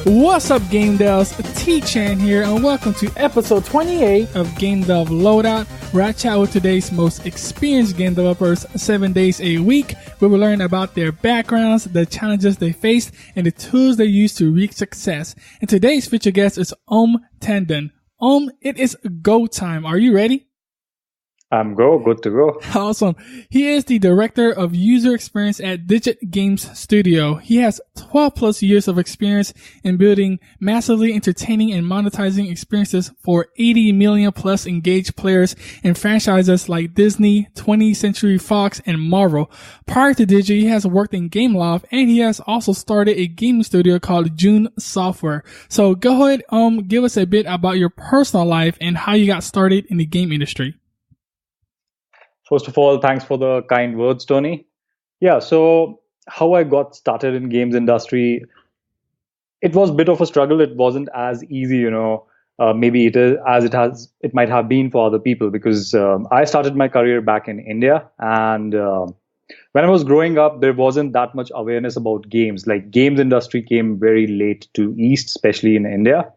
What's up, Game Devs? T-Chan here, and welcome to episode 28 of Game Dev Loadout, where I chat with today's most experienced game developers 7 days a week, where we learn about their backgrounds, the challenges they faced, and the tools they use to reach success. And today's featured guest is Om Tandon. Om, it is go time. Are you ready? I'm good to go. Awesome. He is the director of user experience at Digit Games Studio. He has 12 plus years of experience in building massively entertaining and monetizing experiences for 80 million plus engaged players in franchises like Disney, 20th Century Fox, and Marvel. Prior to Digit, he has worked in Gameloft, and he has also started a gaming studio called June Software. So go ahead, give us a bit about your personal life and how you got started in the game industry. First of all, thanks for the kind words, Tony. Yeah, so how I got started in games industry, it was a bit of a struggle. It wasn't as easy, maybe it might have been for other people, because I started my career back in India, and when I was growing up, there wasn't that much awareness about games. Like, games industry came very late to East, especially in India.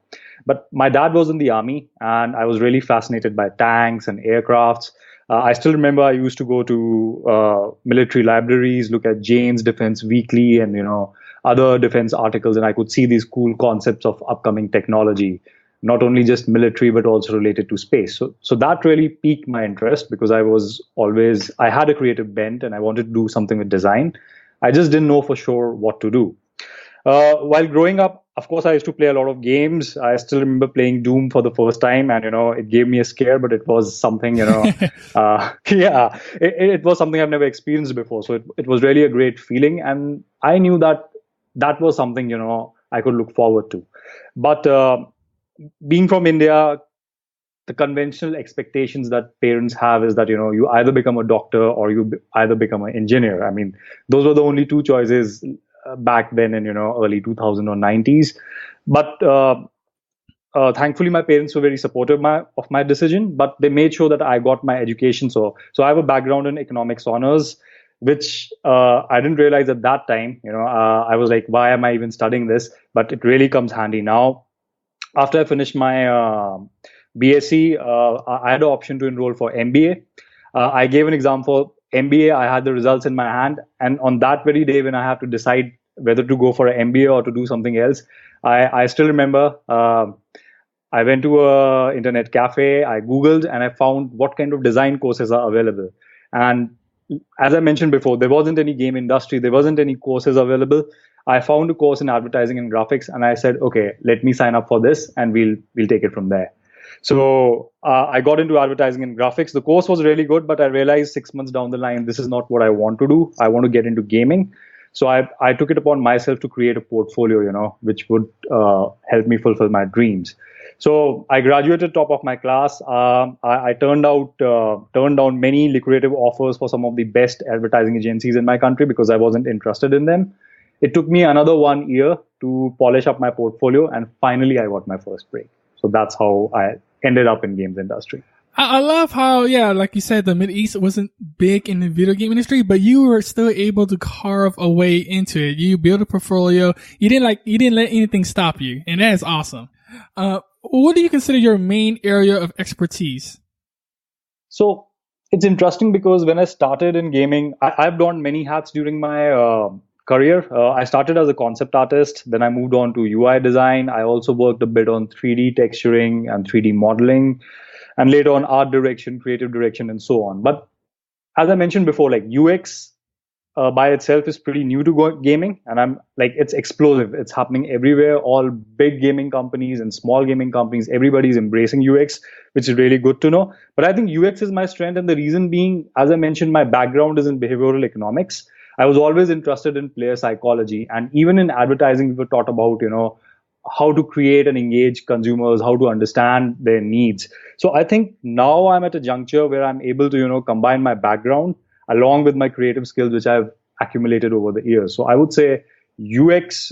But my dad was in the army, and I was really fascinated by tanks and aircrafts. I still remember I used to go to military libraries, look at Jane's Defense Weekly and, other defense articles, and I could see these cool concepts of upcoming technology, not only just military, but also related to space. So that really piqued my interest, because I had a creative bent and I wanted to do something with design. I just didn't know for sure what to do. While growing up, of course, I used to play a lot of games. I still remember playing Doom for the first time, and it gave me a scare, but it was something, it was something I've never experienced before. So it was really a great feeling, and I knew that was something I could look forward to. But being from India, the conventional expectations that parents have is that you either become a doctor or you either become an engineer. I mean, those were the only two choices back then in early 2000s or 90s. But thankfully my parents were very supportive of my decision, but they made sure that I got my education. So I have a background in economics honors, which I didn't realize at that time. I was like, why am I even studying this? But it really comes handy now. After I finished my BSc, I had the option to enroll for MBA. I gave an example. MBA, I had the results in my hand, and on that very day when I have to decide whether to go for an MBA or to do something else, I still remember I went to an internet cafe, I Googled, and I found what kind of design courses are available. And as I mentioned before, there wasn't any game industry, there wasn't any courses available. I found a course in advertising and graphics, and I said, okay, let me sign up for this, and we'll take it from there. So I got into advertising and graphics. The course was really good, but I realized 6 months down the line, this is not what I want to do. I want to get into gaming. So I took it upon myself to create a portfolio, which would help me fulfill my dreams. So I graduated top of my class. I turned down many lucrative offers for some of the best advertising agencies in my country because I wasn't interested in them. It took me another 1 year to polish up my portfolio, and finally I got my first break. So that's how I ended up in games industry. I love how, like you said, the Mideast wasn't big in the video game industry, but you were still able to carve a way into it. You built a portfolio. You didn't let anything stop you. And that is awesome. What do you consider your main area of expertise? So it's interesting because when I started in gaming, I've donned many hats during my career. I started as a concept artist, then I moved on to UI design. I also worked a bit on 3D texturing and 3D modeling, and later on art direction, creative direction, and so on. But as I mentioned before, like UX by itself is pretty new to gaming, and it's explosive. It's happening everywhere. All big gaming companies and small gaming companies, everybody's embracing UX, which is really good to know. But I think UX is my strength, and the reason being, as I mentioned, my background is in behavioral economics. I was always interested in player psychology, and even in advertising, we were taught about, how to create and engage consumers, how to understand their needs. So I think now I'm at a juncture where I'm able to, combine my background along with my creative skills, which I've accumulated over the years. So I would say UX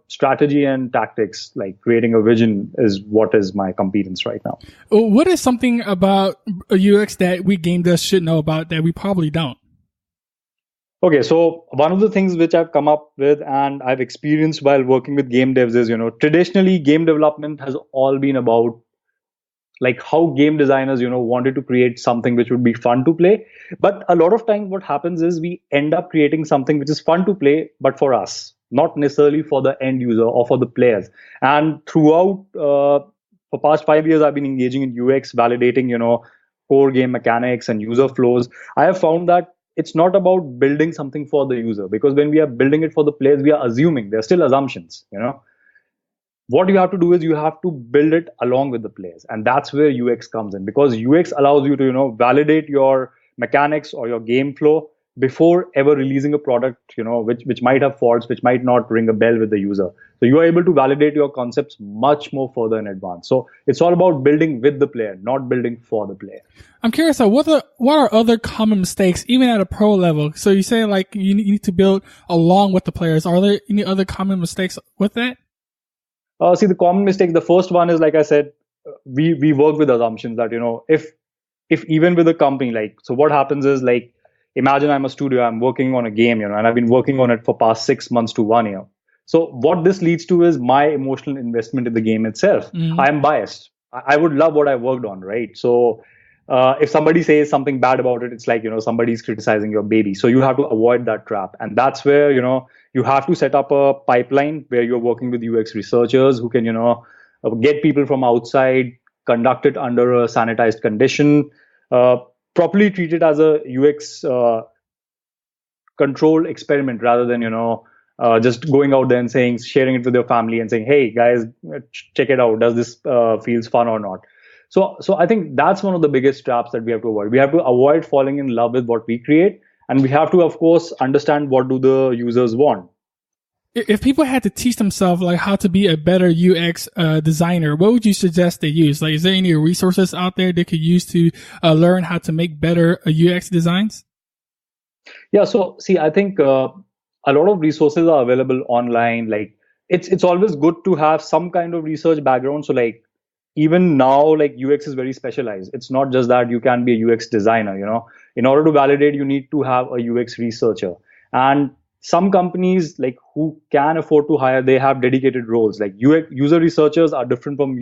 strategy and tactics, like creating a vision, is what is my competence right now. What is something about UX that we game devs should know about that we probably don't? Okay, so one of the things which I've come up with and I've experienced while working with game devs is, traditionally game development has all been about like how game designers, wanted to create something which would be fun to play. But a lot of times what happens is we end up creating something which is fun to play, but for us, not necessarily for the end user or for the players. And throughout, for past 5 years, I've been engaging in UX, validating, core game mechanics and user flows. I have found that it's not about building something for the user, because when we are building it for the players, we are assuming they're still assumptions. What you have to do is you have to build it along with the players, and that's where UX comes in, because UX allows you to validate your mechanics or your game flow before ever releasing a product, which might have faults, which might not ring a bell with the user. So you are able to validate your concepts much more further in advance. So it's all about building with the player, not building for the player. I'm curious, what are other common mistakes, even at a pro level? So you say like you need to build along with the players. Are there any other common mistakes with that? See, the common mistake, the first one is, like I said, we work with assumptions that, if even with a company, like, so what happens is, like, imagine I'm a studio, I'm working on a game, and I've been working on it for past 6 months to 1 year. So what this leads to is my emotional investment in the game itself. Mm-hmm. I am biased. I would love what I worked on, right? So if somebody says something bad about it, it's like, somebody's criticizing your baby. So you have to avoid that trap. And that's where, you have to set up a pipeline where you're working with UX researchers who can, get people from outside, conduct it under a sanitized condition, uh, properly treat it as a UX controlled experiment rather than, just going out there and saying, sharing it with your family and saying, hey guys, check it out. Does this feels fun or not? So I think that's one of the biggest traps that we have to avoid. We have to avoid falling in love with what we create, and we have to, of course, understand what do the users want. If people had to teach themselves like how to be a better UX designer, what would you suggest they use? Like, is there any resources out there they could use to learn how to make better UX designs? Yeah, so see, I think a lot of resources are available online. Like, it's always good to have some kind of research background. So like, even now, like, UX is very specialized. It's not just that you can be a UX designer. In order to validate, you need to have a UX researcher. And some companies, like, who can afford to hire, they have dedicated roles. Like, UX user researchers are different from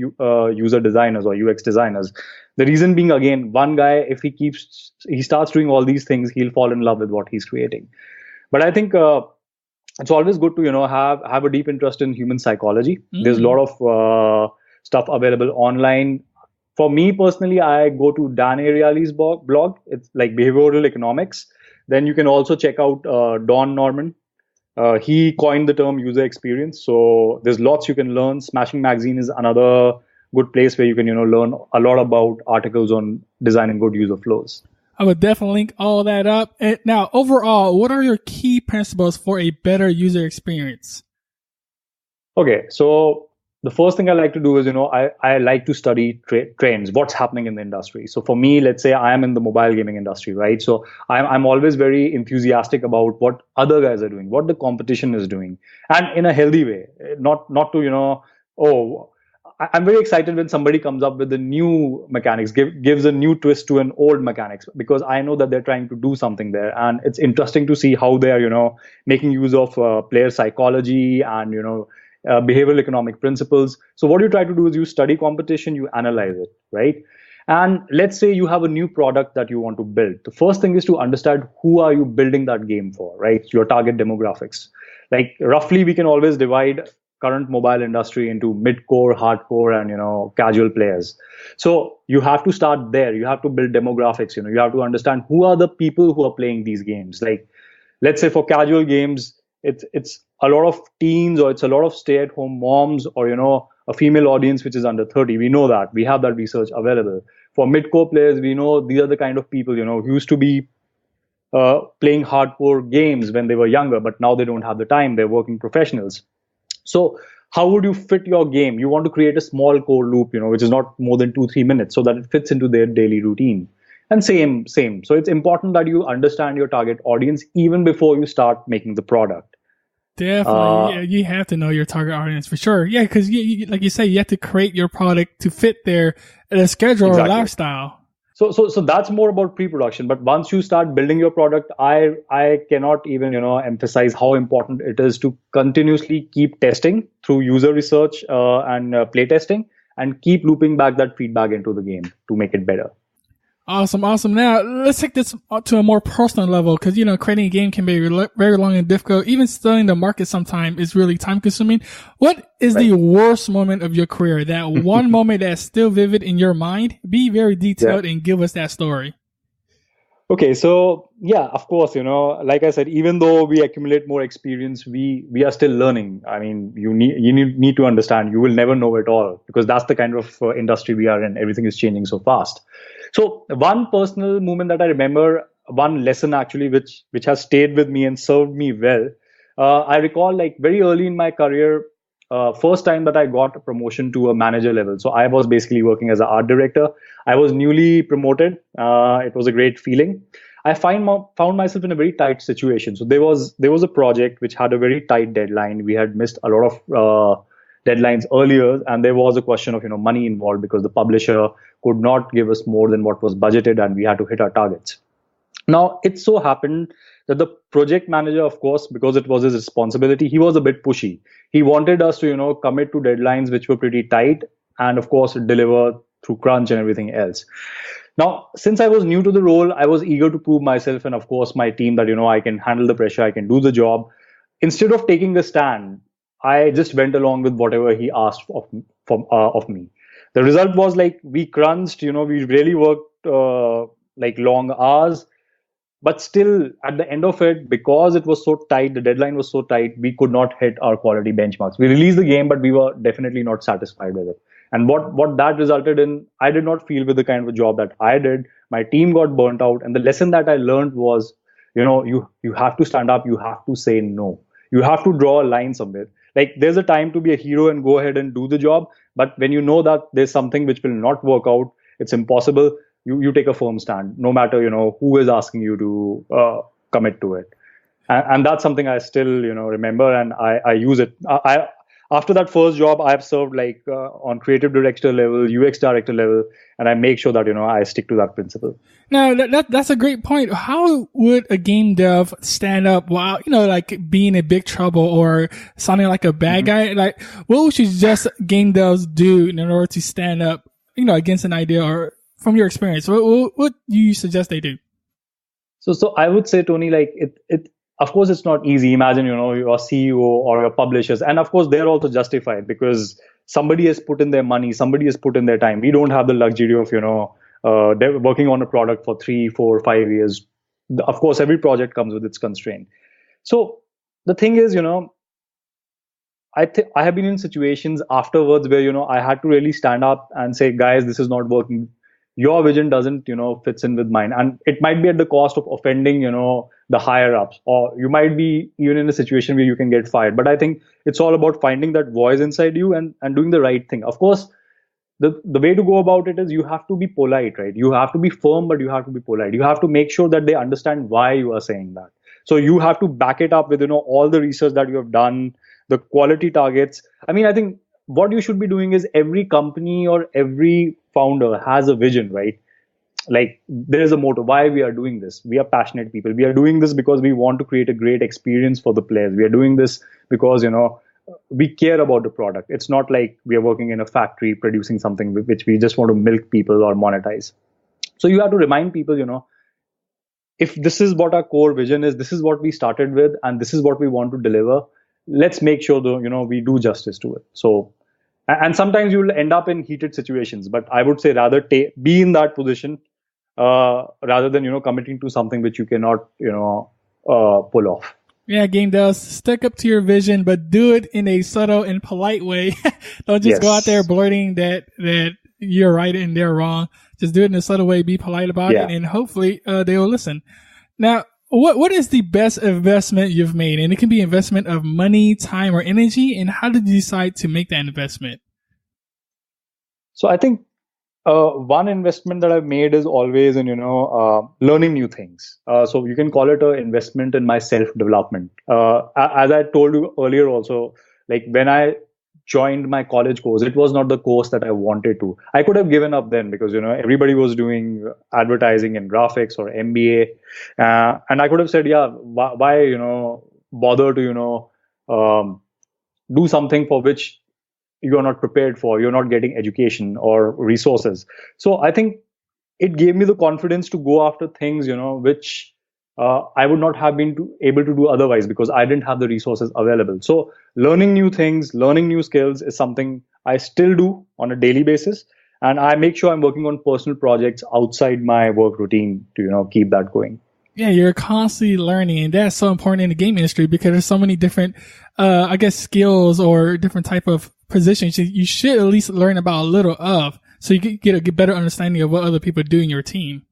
user designers or UX designers. The reason being, again, one guy, if he starts doing all these things, he'll fall in love with what he's creating. But I think it's always good to have a deep interest in human psychology. There's a lot of stuff available online. For me personally, I go to Dan Ariely's blog. It's like behavioral economics. Then you can also check out Don Norman. He coined the term user experience. So there's lots you can learn. Smashing Magazine is another good place where you can learn a lot about articles on designing good user flows. I would definitely link all that up. And now, overall, what are your key principles for a better user experience? Okay, so the first thing I like to do is, I like to study trends, what's happening in the industry. So for me, let's say I am in the mobile gaming industry, right? So I'm always very enthusiastic about what other guys are doing, what the competition is doing, and in a healthy way, not to, oh, I'm very excited when somebody comes up with the new mechanics, gives a new twist to an old mechanics, because I know that they're trying to do something there, and it's interesting to see how they are, making use of player psychology and behavioral economic principles. So what you try to do is you study competition, you analyze it, right? And let's say you have a new product that you want to build. The first thing is to understand who are you building that game for, right? Your target demographics. Like, roughly, we can always divide current mobile industry into mid-core, hardcore, and casual players. So you have to start there. You have to build demographics. You have to understand who are the people who are playing these games. Like, let's say for casual games, it's a lot of teens, or it's a lot of stay-at-home moms, or a female audience which is under 30. We know that. We have that research available. For mid-core players, we know these are the kind of people who used to be playing hardcore games when they were younger, but now they don't have the time. They're working professionals. So how would you fit your game? You want to create a small core loop, which is not more than 2-3 minutes, so that it fits into their daily routine. And same. So it's important that you understand your target audience even before you start making the product. Definitely. Yeah, you have to know your target audience for sure. Yeah, because like you say, you have to create your product to fit their schedule or lifestyle. So that's more about pre-production. But once you start building your product, I cannot even emphasize how important it is to continuously keep testing through user research and play testing, and keep looping back that feedback into the game to make it better. Awesome, awesome. Now let's take this to a more personal level, because creating a game can be very long and difficult. Even studying the market sometimes is really time consuming. What is the worst moment of your career? That one moment that's still vivid in your mind? Be very detailed and give us that story. Okay, so yeah, of course, like I said, even though we accumulate more experience, we are still learning. I mean, you need to understand, you will never know it all, because that's the kind of industry we are in. Everything is changing so fast. So one personal moment that I remember, one lesson actually, which has stayed with me and served me well. I recall, like, very early in my career, first time that I got a promotion to a manager level. So I was basically working as an art director. I was newly promoted. It was a great feeling. I found myself in a very tight situation. So there was a project which had a very tight deadline. We had missed a lot of deadlines earlier, and there was a question of money involved, because the publisher could not give us more than what was budgeted, and we had to hit our targets. Now, it so happened that the project manager, of course, because it was his responsibility, he was a bit pushy. He wanted us to, commit to deadlines which were pretty tight, and of course, deliver through crunch and everything else. Now, since I was new to the role, I was eager to prove myself and, of course, my team that, I can handle the pressure, I can do the job. Instead of taking a stand, I just went along with whatever he asked of me. The result was, like, we crunched, we really worked like long hours, but still at the end of it, because it was so tight, the deadline was so tight, we could not hit our quality benchmarks. We released the game, but we were definitely not satisfied with it. And what that resulted in, I did not feel with the kind of a job that I did. My team got burnt out, and the lesson that I learned was, you have to stand up, you have to say no, you have to draw a line somewhere. Like, there's a time to be a hero and go ahead and do the job, but when you know that there's something which will not work out, it's impossible, you take a firm stand, no matter who is asking you to commit to it. And that's something I still remember, and I use it. After that first job, I've served, like, on creative director level, UX director level, and I make sure that I stick to that principle. Now, that's a great point. How would a game dev stand up while, like, being in big trouble or sounding like a bad guy? Like, what would you suggest game devs do in order to stand up, against an idea? Or from your experience, what do you suggest they do? So I would say, Tony, like, it of course it's not easy. Imagine, your CEO or your publishers, and of course they're also justified, because somebody has put in their money, somebody has put in their time. We don't have the luxury of they're working on a product for 3, 4, 5 years. Of course, every project comes with its constraint. So the thing is, I have been in situations afterwards where I had to really stand up and say, guys, this is not working. Your vision doesn't fits in with mine, and it might be at the cost of offending the higher ups, or you might be even in a situation where you can get fired. But I think it's all about finding that voice inside you, and doing the right thing. Of course, the way to go about it is, you have to be polite, right? You have to be firm, but you have to be polite. You have to make sure that they understand why you are saying that. So you have to back it up with all the research that you have done, the quality targets. I mean, I think what you should be doing is, every company or every founder has a vision, right? Like, there is a motto why we are doing this. We are passionate people. We are doing this because we want to create a great experience for the players. We are doing this because we care about the product. It's not like we are working in a factory producing something which we just want to milk people or monetize. So you have to remind people, if this is what our core vision is, this is what we started with, and this is what we want to deliver, let's make sure that we do justice to it. So, and sometimes you will end up in heated situations, but I would say rather be in that position, rather than committing to something which you cannot pull off. Yeah, game devs, stick up to your vision, but do it in a subtle and polite way. Don't just go out there blurting that you're right and they're wrong. Just do it in a subtle way, be polite about it, and hopefully they will listen. Now, what is the best investment you've made? And it can be investment of money, time, or energy. And how did you decide to make that investment? So I think one investment that I've made is always in learning new things. So you can call it an investment in my self development. As I told you earlier, also, like, when I joined my college course, it was not the course that I wanted to. I could have given up then because everybody was doing advertising and graphics or MBA, and I could have said, yeah, why bother to um, do something for which you're not prepared for, you're not getting education or resources. So I think it gave me the confidence to go after things which I would not have been able to do otherwise because I didn't have the resources available. So learning new things, learning new skills is something I still do on a daily basis, and I make sure I'm working on personal projects outside my work routine to keep that going. Yeah, you're constantly learning, and that's so important in the game industry because there's so many different, I guess, skills or different type of positions you should at least learn about a little of, so you can get a better understanding of what other people do in your team.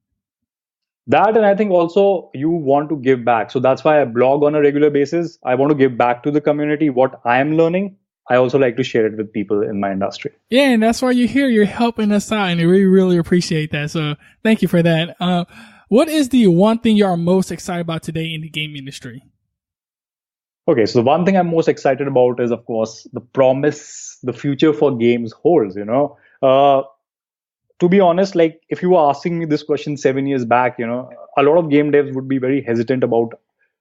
That, and I think also you want to give back. So that's why I blog on a regular basis. I want to give back to the community what I am learning. I also like to share it with people in my industry. Yeah, and that's why you're here. You're helping us out, and we really appreciate that. So thank you for that. What is the one thing you are most excited about today in the game industry? Okay, so the one thing I'm most excited about is, of course, the promise the future for games holds. To be honest, like if you were asking me this question 7 years back, a lot of game devs would be very hesitant about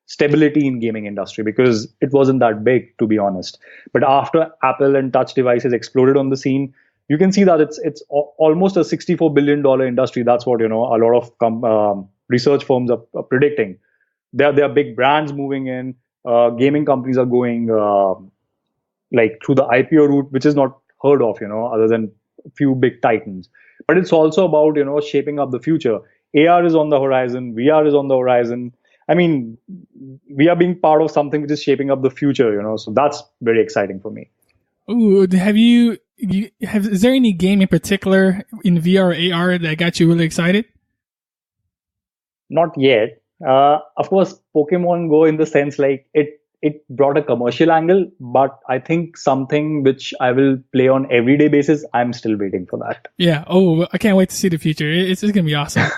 stability in gaming industry because it wasn't that big, to be honest. But after Apple and touch devices exploded on the scene, you can see that it's almost a $64 billion industry. That's what a lot of research firms are predicting. There are big brands moving in. Gaming companies are going like through the IPO route, which is not heard of, other than a few big titans. But it's also about shaping up the future. AR is on the horizon. VR is on the horizon. I mean, we are being part of something which is shaping up the future. So that's very exciting for me. Ooh, is there any game in particular in VR or AR that got you really excited? Not yet. Of course, Pokemon Go, in the sense like it brought a commercial angle, but I think something which I will play on everyday basis, I'm still waiting for that. Yeah. Oh, I can't wait to see the future. It's going to be awesome.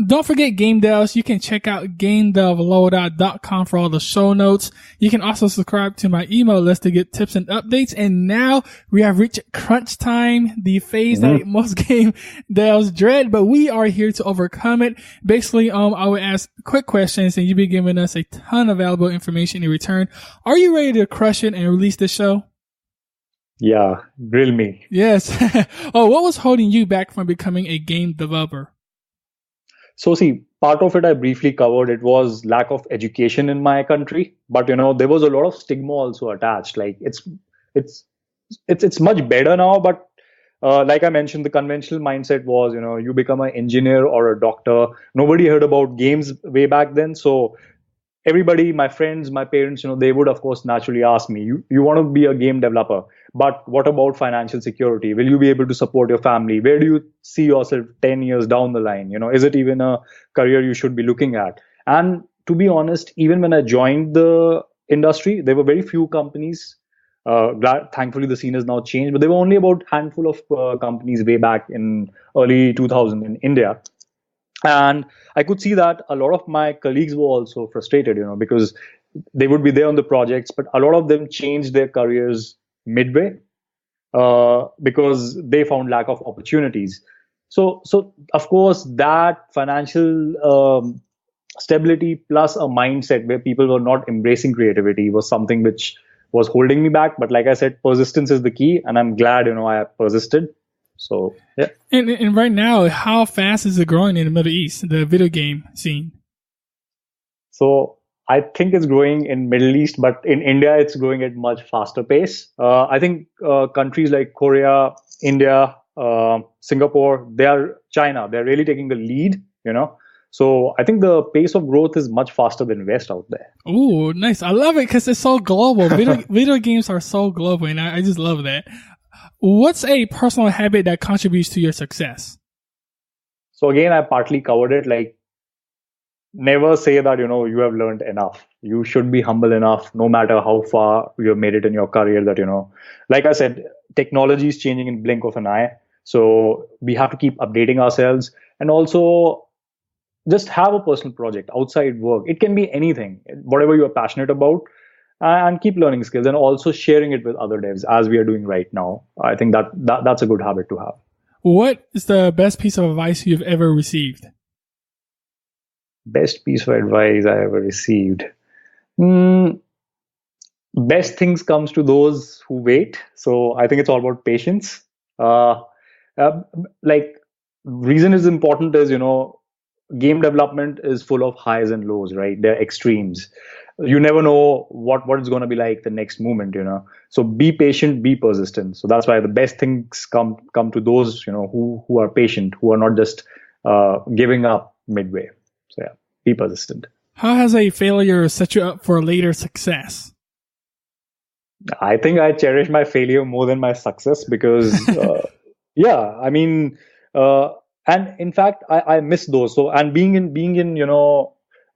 Don't forget Game Devs. You can check out GameDevLoadout.com for all the show notes. You can also subscribe to my email list to get tips and updates. And now we have reached crunch time, the phase that most game devs dread, but we are here to overcome it. Basically, I would ask quick questions and you'll be giving us a ton of valuable information in return. Are you ready to crush it and release the show? Yeah, grill me. Yes. Oh, what was holding you back from becoming a game developer? So see, part of it I briefly covered. It was lack of education in my country, but there was a lot of stigma also attached. Like it's much better now, but like I mentioned, the conventional mindset was you become an engineer or a doctor. Nobody heard about games way back then, so everybody, my friends, my parents, they would of course naturally ask me, you want to be a game developer, but what about financial security? Will you be able to support your family? Where do you see yourself 10 years down the line? Is it even a career you should be looking at? And to be honest, even when I joined the industry, there were very few companies. Thankfully, the scene has now changed, but there were only about a handful of companies way back in early 2000 in India. And I could see that a lot of my colleagues were also frustrated, because they would be there on the projects, but a lot of them changed their careers midway because they found lack of opportunities. So of course, that financial stability plus a mindset where people were not embracing creativity was something which was holding me back. But like I said, persistence is the key, and I'm glad I persisted. So yeah. And right now, how fast is it growing in the Middle East, the video game scene? So I think it's growing in Middle East, but in India, it's growing at much faster pace. I think countries like Korea, India, Singapore, China, they're really taking the lead, So I think the pace of growth is much faster than West out there. Oh, nice. I love it because it's so global. Video games are so global, and I just love that. What's a personal habit that contributes to your success? So again, I partly covered it. Like, never say that, you have learned enough. You should be humble enough, no matter how far you have made it in your career, that, like I said, technology is changing in blink of an eye. So we have to keep updating ourselves, and also just have a personal project outside work. It can be anything, whatever you are passionate about. and keep learning skills and also sharing it with other devs as we are doing right now. I think that's a good habit to have. What is the best piece of advice you've ever received? Best piece of advice I ever received. Mm, Best things comes to those who wait. So I think it's all about patience. Uh, uh, like reason is important is, game development is full of highs and lows, right? They're extremes. You never know what it's going to be like the next moment. So be patient, be persistent. So that's why the best things come to those, who are patient, who are not just giving up midway. So yeah, be persistent. How has a failure set you up for later success? I think I cherish my failure more than my success because, yeah, I mean, uh, and in fact, I miss those. So, and being in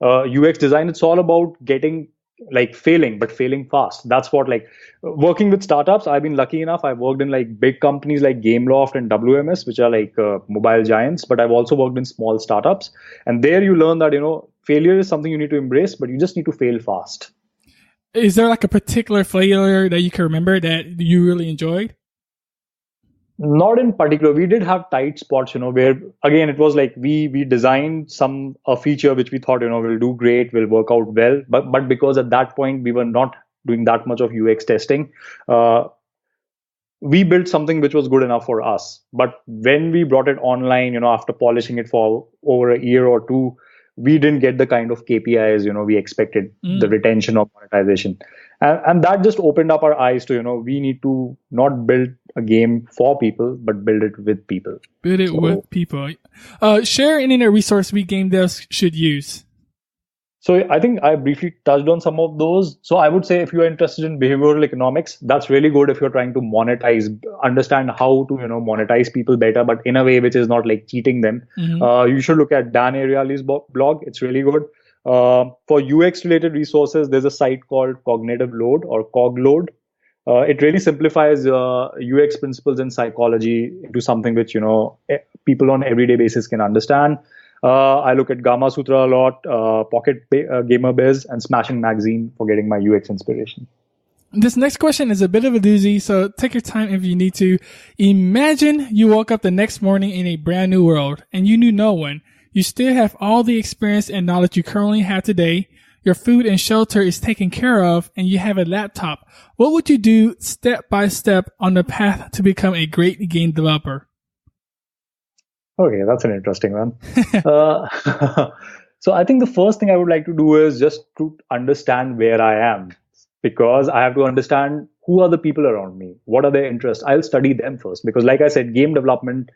UX design, it's all about getting like failing, but failing fast. That's what like working with startups. I've been lucky enough. I've worked in like big companies like Gameloft and WMS, which are like mobile giants. But I've also worked in small startups, and there you learn that failure is something you need to embrace, but you just need to fail fast. Is there like a particular failure that you can remember that you really enjoyed? Not in particular. We did have tight spots, where again it was like we designed a feature which we thought, will do great, will work out well. But because at that point we were not doing that much of UX testing, uh, we built something which was good enough for us. But when we brought it online, after polishing it for over a year or two, we didn't get the kind of KPIs, we expected, the retention or monetization. And that just opened up our eyes to, we need to not build a game for people, but build it with people. Build it with people. Share an internet resource we game devs should use. So I think I briefly touched on some of those. So I would say if you are interested in behavioral economics, that's really good if you're trying to understand how to monetize people better, but in a way which is not like cheating them. You should look at Dan Ariely's blog. It's really good. For UX related resources, there's a site called Cognitive Load or Cogload. It really simplifies UX principles and psychology into something which people on everyday basis can understand. I look at Gamma Sutra a lot, Gamer Biz, and Smashing Magazine for getting my UX inspiration. This next question is a bit of a doozy, so take your time if you need to. Imagine you woke up the next morning in a brand new world and you knew no one. You still have all the experience and knowledge you currently have today. Your food and shelter is taken care of, and you have a laptop. What would you do step by step on the path to become a great game developer? Okay, that's an interesting one. So I think the first thing I would like to do is just to understand where I am, because I have to understand who are the people around me, what are their interests. I'll study them first, because like I said, game development,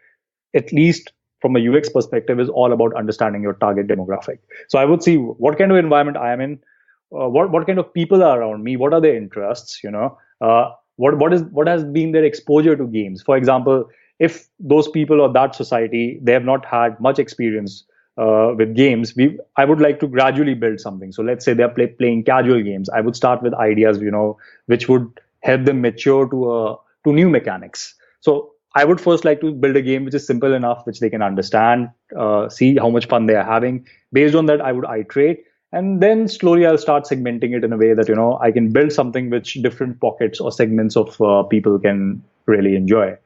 at least from a UX perspective, is all about understanding your target demographic. So I would see what kind of environment I am in, what kind of people are around me, what are their interests, what has been their exposure to games. For example, if those people or that society, they have not had much experience with games, I would like to gradually build something. So let's say they're playing casual games. I would start with ideas, which would help them mature to new mechanics. So I would first like to build a game which is simple enough, which they can understand, see how much fun they are having. Based on that, I would iterate. And then slowly I'll start segmenting it in a way that, I can build something which different pockets or segments of people can really enjoy.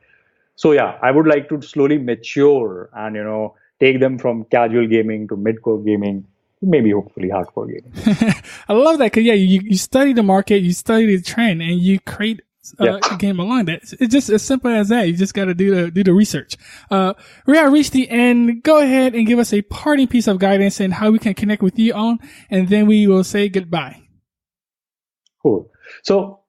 So yeah, I would like to slowly mature and, take them from casual gaming to mid-core gaming, maybe hopefully hardcore gaming. I love that because you study the market, you study the trend, and you create a game along that. It's just as simple as that. You just got to do the research. We have reached the end. Go ahead and give us a parting piece of guidance and how we can connect with you on, and then we will say goodbye. Cool. So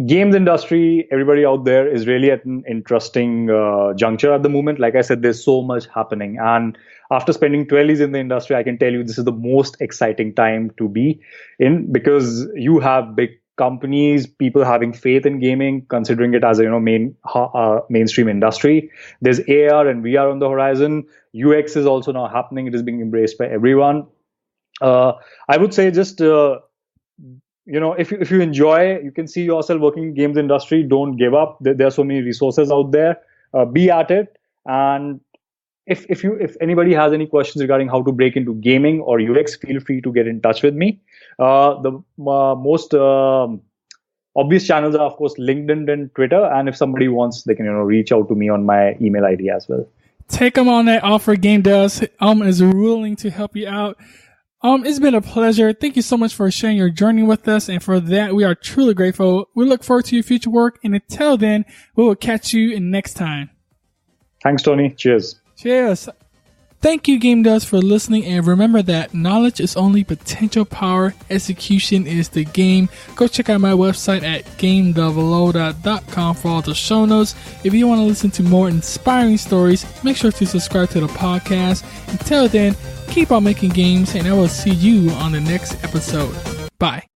games industry, everybody out there is really at an interesting juncture at the moment. Like I said, there's so much happening. And after spending 12 years in the industry, I can tell you this is the most exciting time to be in, because you have big companies, people having faith in gaming, considering it as a mainstream industry. There's AR and VR on the horizon. UX is also now happening. It is being embraced by everyone. I would say just if you enjoy, you can see yourself working in games industry, don't give up. There are so many resources out there. Be at it, and if anybody has any questions regarding how to break into gaming or UX, feel free to get in touch with me. The most obvious channels are, of course, LinkedIn and Twitter. And if somebody wants, they can reach out to me on my email ID as well. Take them on that offer. Game Does is willing to help you out. It's been a pleasure. Thank you so much for sharing your journey with us. And for that, we are truly grateful. We look forward to your future work. And until then, we will catch you in next time. Thanks, Tony. Cheers. Cheers. Thank you, Game Does, for listening. And remember that knowledge is only potential power. Execution is the game. Go check out my website at gamedeveloper.com for all the show notes. If you want to listen to more inspiring stories, make sure to subscribe to the podcast. Until then, keep on making games, and I will see you on the next episode. Bye.